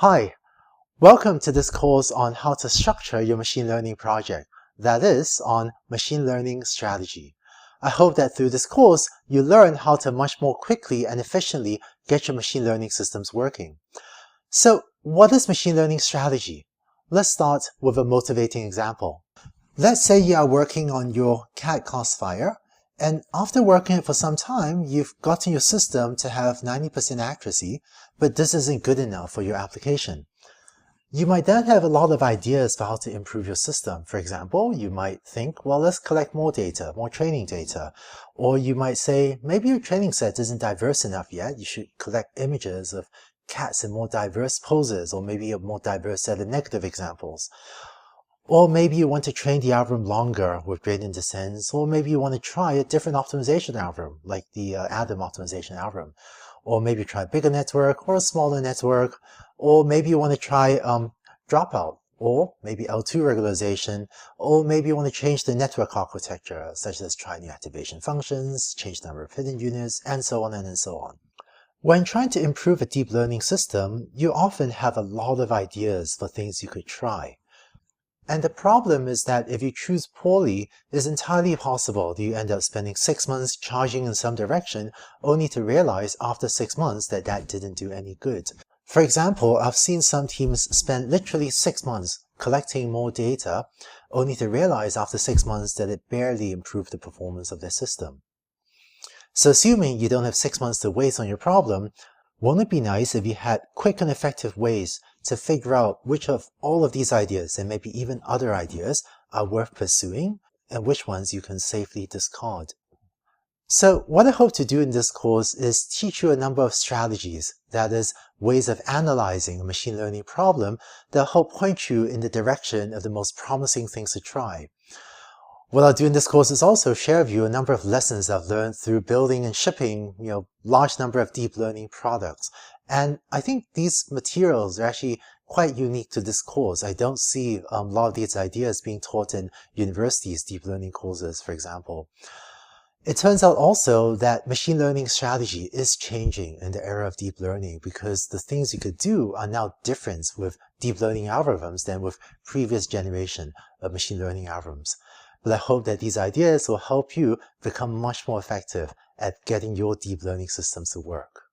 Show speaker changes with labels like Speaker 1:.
Speaker 1: Hi, welcome to this course on how to structure your machine learning project, that is, on machine learning strategy. I hope that through this course, you learn how to much more quickly and efficiently get your machine learning systems working. So, what is machine learning strategy? Let's start with a motivating example. Let's say you are working on your CAD classifier, and after working it for some time, you've gotten your system to have 90% accuracy, but this isn't good enough for your application. You might then have a lot of ideas for how to improve your system. For example, you might think, well, let's collect more data, more training data. Or you might say, maybe your training set isn't diverse enough yet. You should collect images of cats in more diverse poses, or maybe a more diverse set of negative examples. Or maybe you want to train the algorithm longer with gradient descents, or maybe you want to try a different optimization algorithm, like the Adam optimization algorithm. Or maybe try a bigger network or a smaller network, or maybe you want to try dropout, or maybe L2 regularization, or maybe you want to change the network architecture, such as try new activation functions, change the number of hidden units, and so on and so on. When trying to improve a deep learning system, you often have a lot of ideas for things you could try. And the problem is that if you choose poorly, it's entirely possible that you end up spending 6 months charging in some direction, only to realize after 6 months that that didn't do any good. For example, I've seen some teams spend literally 6 months collecting more data, only to realize after 6 months that it barely improved the performance of their system. So assuming you don't have 6 months to waste on your problem, won't it be nice if you had quick and effective ways to figure out which of all of these ideas, and maybe even other ideas, are worth pursuing, and which ones you can safely discard? So what I hope to do in this course is teach you a number of strategies, that is, ways of analyzing a machine learning problem that help point you in the direction of the most promising things to try. What I'll do in this course is also share with you a number of lessons I've learned through building and shipping, large number of deep learning products. And I think these materials are actually quite unique to this course. I don't see a lot of these ideas being taught in universities' deep learning courses, for example. It turns out also that machine learning strategy is changing in the era of deep learning, because the things you could do are now different with deep learning algorithms than with previous generation of machine learning algorithms. But I hope that these ideas will help you become much more effective at getting your deep learning systems to work.